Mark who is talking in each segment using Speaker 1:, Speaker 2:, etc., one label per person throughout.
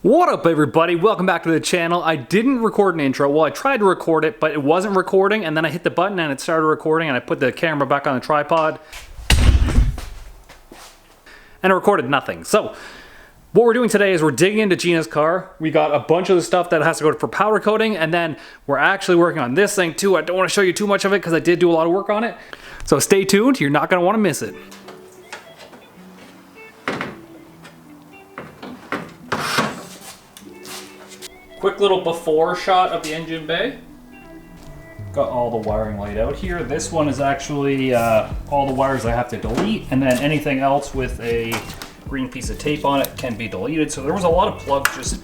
Speaker 1: What up everybody, welcome back to the channel. I didn't record an intro. Well, I tried to record it, but it wasn't recording, and then I hit the button and it started recording, and I put the camera back on the tripod and it recorded nothing. So what we're doing today is we're digging into Gina's car. We got a bunch of the stuff that has to go for powder coating, and then we're actually working on this thing too. I don't want to show you too much of it because I did do a lot of work on it. So stay tuned, you're not going to want to miss it. Quick little before shot of the engine bay. Got all the wiring laid out here. This one is actually all the wires I have to delete, and then anything else with a green piece of tape on it can be deleted. So there was a lot of plugs just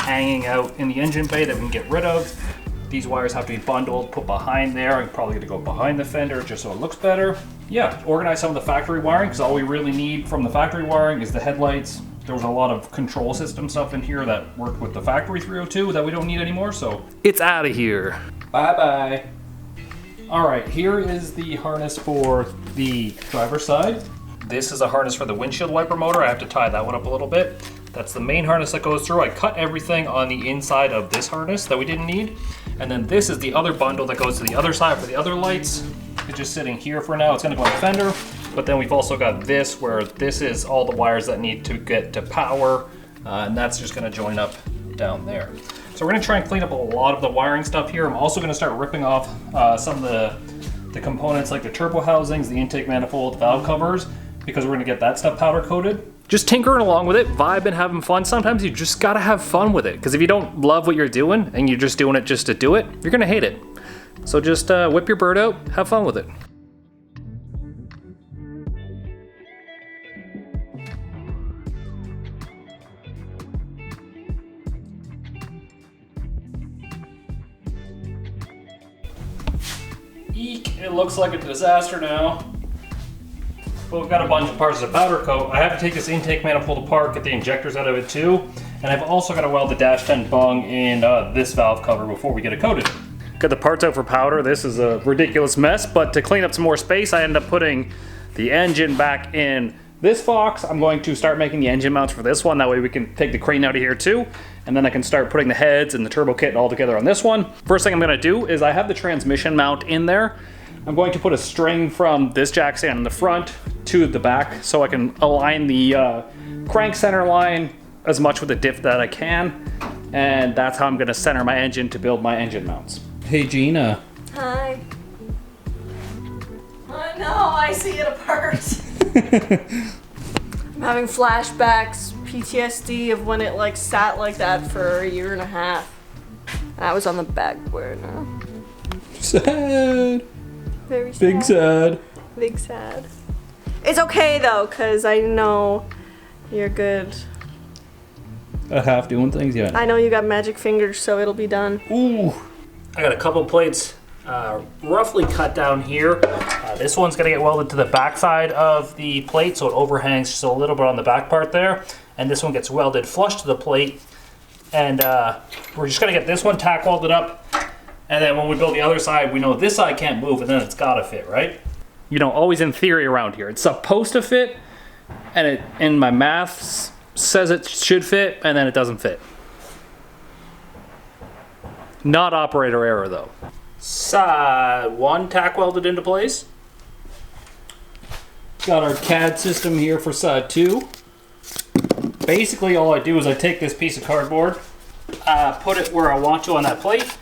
Speaker 1: hanging out in the engine bay that we can get rid of. These wires have to be bundled, put behind there. I'm probably gonna go behind the fender just so it looks better. Yeah, organize some of the factory wiring, because all we really need from the factory wiring is the headlights. There was a lot of control system stuff in here that worked with the factory 302 that we don't need anymore, so it's out of here. Bye-bye. All right, here is the harness for the driver's side. This is a harness for the windshield wiper motor. I have to tie that one up a little bit. That's the main harness that goes through. I cut everything on the inside of this harness that we didn't need. And then this is the other bundle that goes to the other side for the other lights. It's just sitting here for now. It's gonna go on the fender. But then we've also got this, where this is all the wires that need to get to power, and that's just gonna join up down there. So we're gonna try and clean up a lot of the wiring stuff here. I'm also gonna start ripping off some of the components like the turbo housings, the intake manifold, valve covers, because we're gonna get that stuff powder coated. Just tinkering along with it, vibing, having fun. Sometimes you just gotta have fun with it, because if you don't love what you're doing and you're just doing it just to do it, you're gonna hate it. So just whip your bird out, have fun with it. Eek, it looks like a disaster now. But we've got a bunch of parts of powder coat. I have to take this intake manifold apart, get the injectors out of it too. And I've also got to weld the dash 10 bung in this valve cover before we get it coated. Got the parts out for powder. This is a ridiculous mess, but to clean up some more space, I ended up putting the engine back in this box. I'm going to start making the engine mounts for this one. That way we can take the crane out of here too. And then I can start putting the heads and the turbo kit all together on this one. First thing I'm gonna do is I have the transmission mount in there. I'm going to put a string from this jack stand in the front to the back so I can align the crank center line as much with the diff that I can. And that's how I'm gonna center my engine to build my engine mounts. Hey Gina.
Speaker 2: Hi. I know, I see it apart. I'm having flashbacks, PTSD of when it like sat like that for a year and a half. And I was on the back burner.
Speaker 1: Sad.
Speaker 2: Very sad.
Speaker 1: Big sad.
Speaker 2: Big sad. It's okay though, cause I know you're good.
Speaker 1: At half doing things, yeah.
Speaker 2: I know you got magic fingers, so it'll be done.
Speaker 1: Ooh. I got a couple plates roughly cut down here. This one's gonna get welded to the back side of the plate, so it overhangs just a little bit on the back part there. And this one gets welded flush to the plate. And we're just gonna get this one tack welded up. And then when we build the other side, we know this side can't move, and then it's gotta fit, right? You know, always in theory around here, it's supposed to fit, and it in my math says it should fit, and then it doesn't fit. Not operator error though. Side one tack welded into place. Got our CAD system here for side two. Basically all I do is I take this piece of cardboard, put it where I want to on that plate,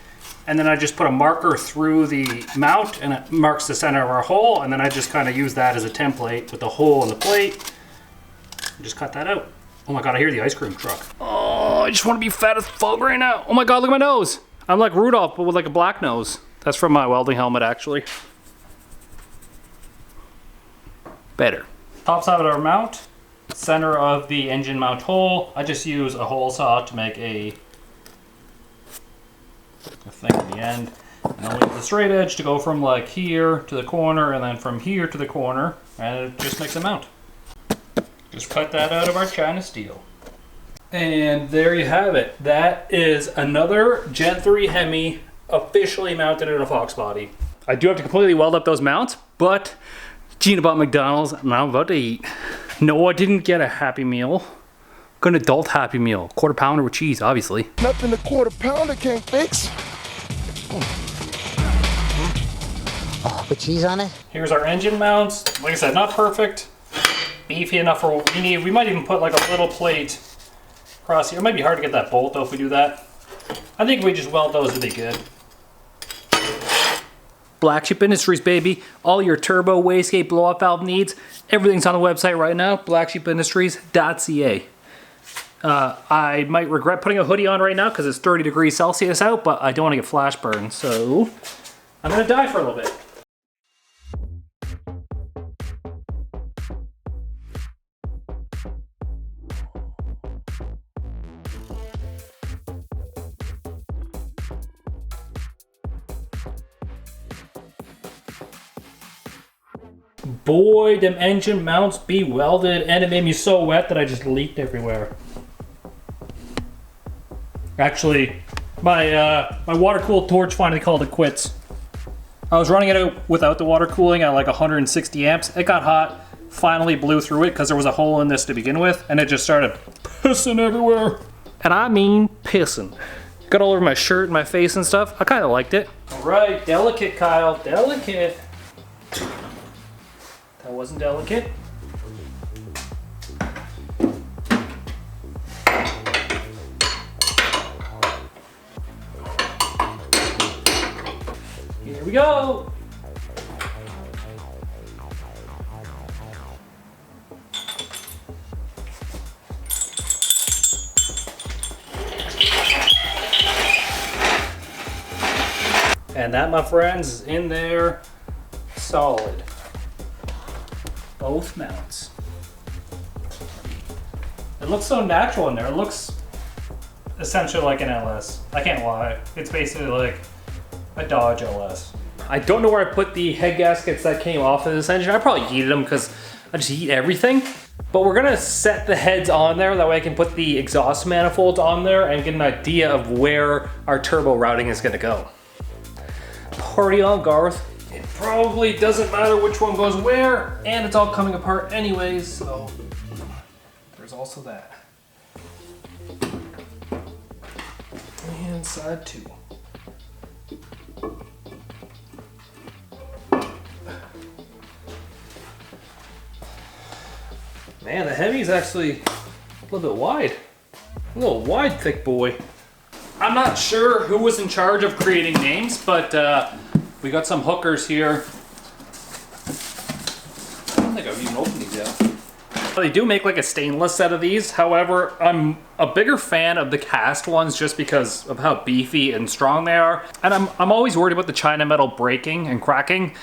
Speaker 1: and then I just put a marker through the mount and it marks the center of our hole, and then I just kind of use that as a template with the hole in the plate. Just cut that out. Oh my god, I hear the ice cream truck. Oh, I just want to be fat as fuck right now. Oh my god, look at my nose. I'm like Rudolph, but with like a black nose. That's from my welding helmet, actually. Better. Top side of our mount, center of the engine mount hole. I just use a hole saw to make a thing at the end. And I'll leave the straight edge to go from like here to the corner, and then from here to the corner, and it just makes a mount. Just cut that out of our China steel. And there you have it. That is another Gen 3 Hemi officially mounted in a Fox body. I do have to completely weld up those mounts, but Gina bought McDonald's and I'm about to eat. No, I didn't get a Happy Meal. Good adult Happy Meal. Quarter pounder with cheese, obviously.
Speaker 3: Nothing a quarter pounder can't fix.
Speaker 4: Oh, put cheese on it?
Speaker 1: Here's our engine mounts. Like I said, not perfect. Beefy enough for what we need. We might even put like a little plate across here. It might be hard to get that bolt though if we do that. I think we just weld those to be good. Black Sheep Industries, baby. All your turbo, wastegate, blow-off valve needs. Everything's on the website right now, blacksheepindustries.ca. I might regret putting a hoodie on right now because it's 30 degrees Celsius out, but I don't want to get flash burned, so I'm gonna die for a little bit. Boy, them engine mounts be welded, and it made me so wet that I just leaked everywhere. Actually, my water-cooled torch finally called it quits. I was running it out without the water cooling at like 160 amps. It got hot, finally blew through it because there was a hole in this to begin with, and it just started pissing everywhere. And I mean pissing. Got all over my shirt and my face and stuff. I kind of liked it. All right, delicate, Kyle, delicate. That wasn't delicate. Here we go. And that, my friends, is in there solid. Both mounts. It looks so natural in there. It looks essentially like an LS. I can't lie. It's basically like a Dodge LS. I don't know where I put the head gaskets that came off of this engine. I probably yeeted them because I just yeet everything. But we're gonna set the heads on there. That way I can put the exhaust manifolds on there and get an idea of where our turbo routing is gonna go. Party on, Garth. It probably doesn't matter which one goes where, and it's all coming apart anyways, so there's also that. And side two. Man, the Hemi's actually a little bit wide. A little wide, thick boy. I'm not sure who was in charge of creating names, but we got some hookers here. I don't think I've even opened these yet. They do make like a stainless set of these. However, I'm a bigger fan of the cast ones just because of how beefy and strong they are. And I'm always worried about the China metal breaking and cracking.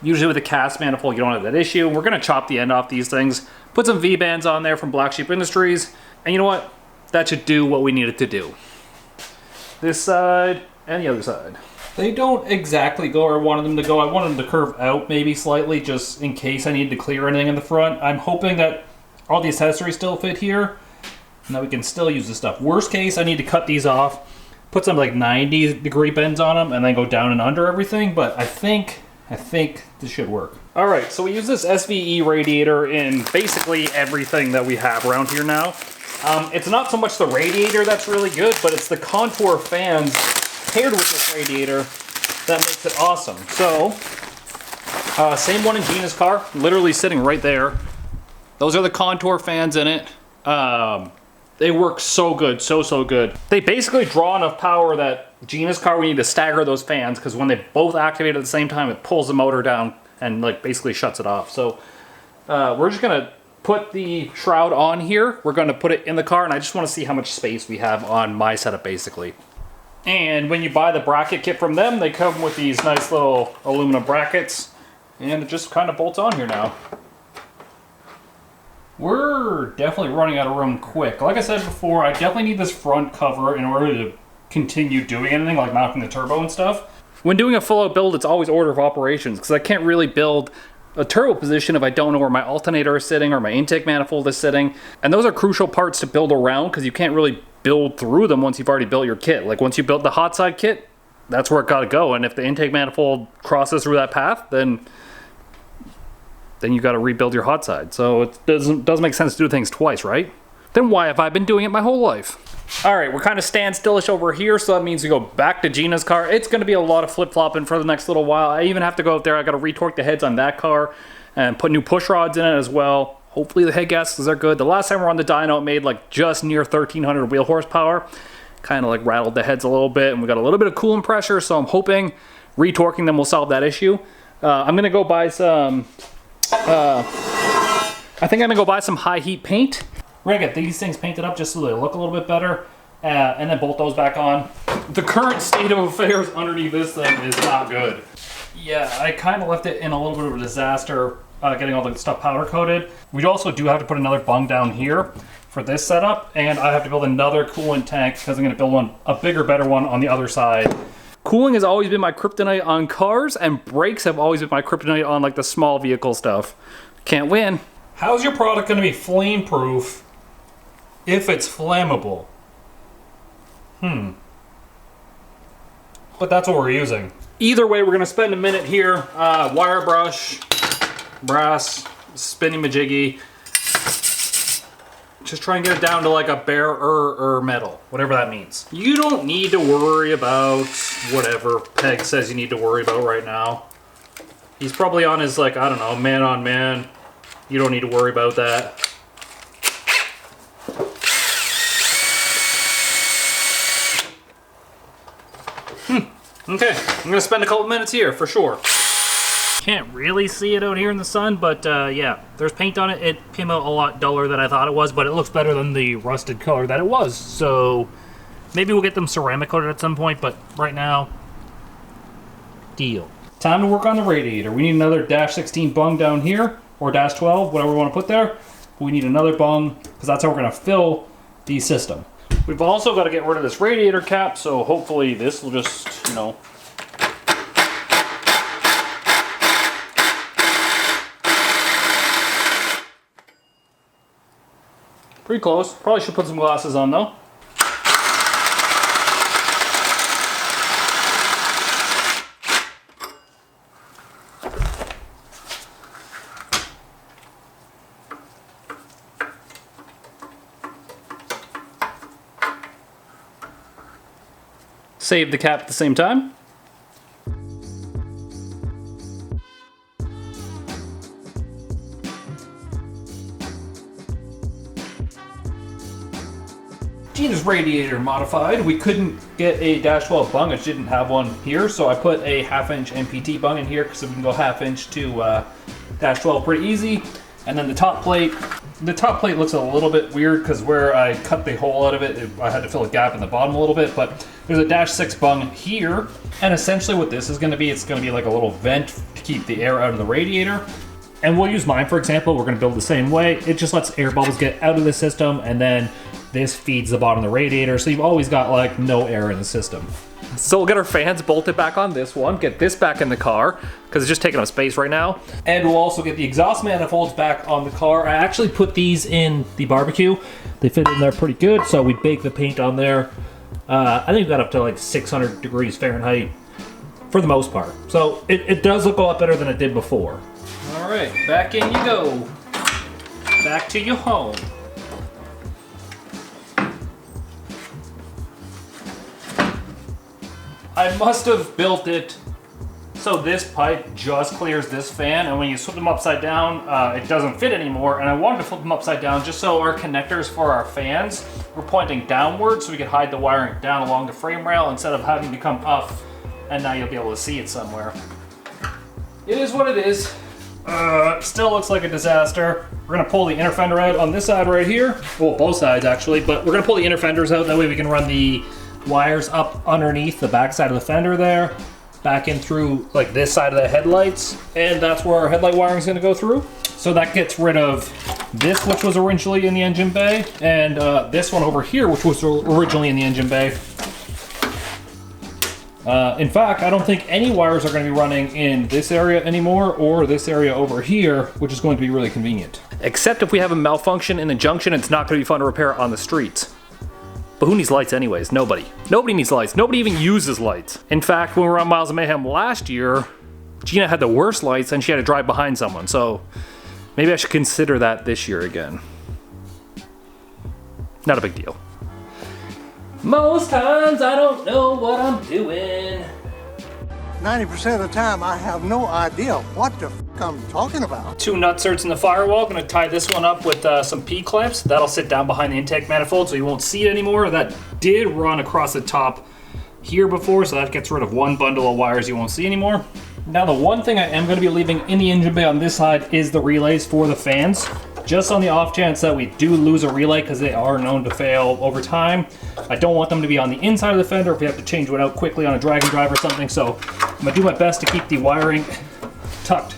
Speaker 1: Usually with a cast manifold, you don't have that issue. We're gonna chop the end off these things, put some V-bands on there from Black Sheep Industries, and you know what? That should do what we need it to do. This side and the other side. They don't exactly go where I wanted them to go. I wanted them to curve out maybe slightly just in case I need to clear anything in the front. I'm hoping that all the accessories still fit here and that we can still use this stuff. Worst case, I need to cut these off, put some like 90-degree bends on them and then go down and under everything, but I think this should work. All right, so we use this SVE radiator in basically everything that we have around here now. It's not so much the radiator that's really good, but it's the contour fans paired with this radiator that makes it awesome. So, same one in Gina's car, literally sitting right there. Those are the contour fans in it. They work so good, so good. They basically draw enough power that Gina's car, we need to stagger those fans because when they both activate at the same time, it pulls the motor down and like basically shuts it off. So, we're just gonna put the shroud on here. We're gonna put it in the car and I just wanna see how much space we have on my setup basically. And when you buy the bracket kit from them, they come with these nice little aluminum brackets and it just kind of bolts on here now. We're definitely running out of room quick. Like I said before, I definitely need this front cover in order to continue doing anything like mounting the turbo and stuff. When doing a full out build, it's always order of operations because I can't really build a turbo position if I don't know where my alternator is sitting or my intake manifold is sitting. And those are crucial parts to build around because you can't really build through them once you've already built your kit. Like once you build the hot side kit, that's where it gotta go. And if the intake manifold crosses through that path, then you gotta rebuild your hot side. So it doesn't make sense to do things twice, right? then why have I been doing it my whole life? All right, we're kind of standstillish over here, so that means we go back to Gina's car. It's gonna be a lot of flip-flopping for the next little while. I even have to go out there, I gotta retorque the heads on that car and put new push rods in it as well. Hopefully the head gaskets are good. The last time we were on the dyno, it made like just near 1,300 wheel horsepower. Kind of like rattled the heads a little bit, and we got a little bit of coolant pressure, so I'm hoping retorquing them will solve that issue. I'm gonna go buy some, I think I'm gonna go buy some high heat paint. We're gonna get these things painted up just so they look a little bit better, and then bolt those back on. The current state of affairs underneath this thing is not good. Yeah, I kind of left it in a little bit of a disaster, getting all the stuff powder coated. We also do have to put another bung down here for this setup, and I have to build another coolant tank because I'm gonna build one, a bigger, better one on the other side. Cooling has always been my kryptonite on cars, and brakes have always been my kryptonite on like the small vehicle stuff. Can't win. How's your product gonna be flame proof if it's flammable? But that's what we're using. Either way, we're gonna spend a minute here. Wire brush, brass, spinning majiggy. Just try and get it down to like a bare metal, whatever that means. You don't need to worry about whatever Peg says you need to worry about right now. He's probably on his, like, I don't know, man on man. You don't need to worry about that. Okay, I'm gonna spend a couple minutes here for sure. Can't really see it out here in the sun, but yeah, there's paint on it. It came out a lot duller than I thought it was, but it looks better than the rusted color that it was. So maybe we'll get them ceramic coated at some point, but right now, deal. Time to work on the radiator. We need another -16 bung down here, or -12, whatever we want to put there. We need another bung, because that's how we're gonna fill the system. We've also got to get rid of this radiator cap, so hopefully this will just, you know, pretty close. Probably should put some glasses on though. Save the cap at the same time. Gina's radiator modified. We couldn't get a -12 bung, it didn't have one here, so I put a 1/2" MPT bung in here because we can go 1/2" to -12 pretty easy. And then the top plate looks a little bit weird because where I cut the hole out of it, I had to fill a gap in the bottom a little bit, but there's a -6 bung here. And essentially what this is gonna be, it's gonna be like a little vent to keep the air out of the radiator. And we'll use mine, for example. We're gonna build the same way. It just lets air bubbles get out of the system, and then this feeds the bottom of the radiator, so you've always got like no air in the system. So we'll get our fans bolted back on this one, get this back in the car, because it's just taking up space right now. And we'll also get the exhaust manifolds back on the car. I actually put these in the barbecue. They fit in there pretty good, so we baked the paint on there. I think we got up to like 600 degrees Fahrenheit for the most part. So it does look a lot better than it did before. All right, back in you go. Back to your home. I must have built it so this pipe just clears this fan, and when you flip them upside down, it doesn't fit anymore. And I wanted to flip them upside down just so our connectors for our fans were pointing downward, so we could hide the wiring down along the frame rail instead of having to come up, and now you'll be able to see it somewhere. It is what it is. Still looks like a disaster. We're gonna pull the inner fender out on this side right here. Well, both sides actually, but we're gonna pull the inner fenders out. That way we can run the wires up underneath the back side of the fender there, back in through like this side of the headlights, and that's where our headlight wiring is going to go through. So that gets rid of this, which was originally in the engine bay, and this one over here, which was originally in the engine bay. In fact, I don't think any wires are going to be running in this area anymore, or this area over here, which is going to be really convenient. Except if we have a malfunction in the junction, it's not going to be fun to repair on the streets. But who needs lights anyways? Nobody. Nobody needs lights. Nobody even uses lights. In fact, when we were on Miles of Mayhem last year, Gina had the worst lights and she had to drive behind someone. So maybe I should consider that this year again. not a big deal. Most times I don't know what I'm doing.
Speaker 5: 90% of the time, I have no idea what the f I'm talking about.
Speaker 1: 2 nutserts in the firewall. Gonna tie this one up with some P-clips. That'll sit down behind the intake manifold so you won't see it anymore. That did run across the top here before, so that gets rid of one bundle of wires you won't see anymore. Now the one thing I am gonna be leaving in the engine bay on this side is the relays for the fans. Just on the off chance that we do lose a relay, because they are known to fail over time. I don't want them to be on the inside of the fender if we have to change one out quickly on a drag and drive or something, so I'm gonna do my best to keep the wiring tucked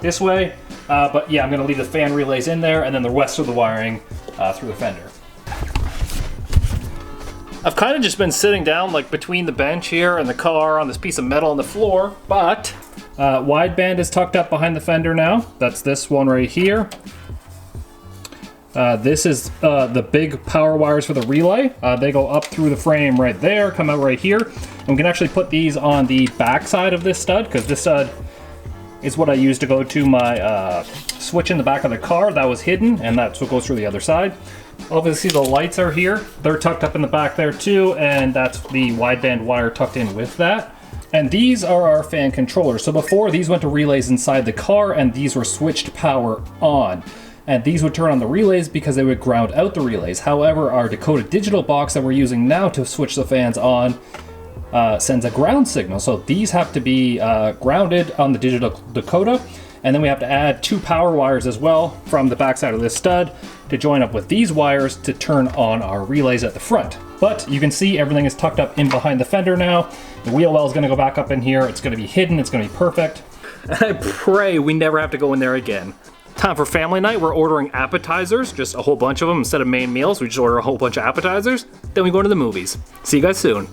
Speaker 1: this way. But yeah, I'm gonna leave the fan relays in there and then the rest of the wiring through the fender. I've kind of just been sitting down like between the bench here and the car on this piece of metal on the floor, but wideband is tucked up behind the fender now. That's this one right here. This is the big power wires for the relay. They go up through the frame right there, come out right here. And we can actually put these on the back side of this stud, because this stud is what I use to go to my switch in the back of the car. That was hidden, and that's what goes through the other side. Obviously the lights are here. They're tucked up in the back there too, and that's the wideband wire tucked in with that. And these are our fan controllers. So before, these went to relays inside the car, and these were switched power on. And these would turn on the relays because they would ground out the relays. However, our Dakota digital box that we're using now to switch the fans on sends a ground signal. So these have to be grounded on the digital Dakota. And then we have to add 2 power wires as well from the backside of this stud to join up with these wires to turn on our relays at the front. But you can see everything is tucked up in behind the fender now. The wheel well is gonna go back up in here. It's gonna be hidden, it's gonna be perfect. And I pray we never have to go in there again. Time for family night. We're ordering appetizers, just a whole bunch of them instead of main meals. We just order a whole bunch of appetizers, then we go to the movies. See you guys soon.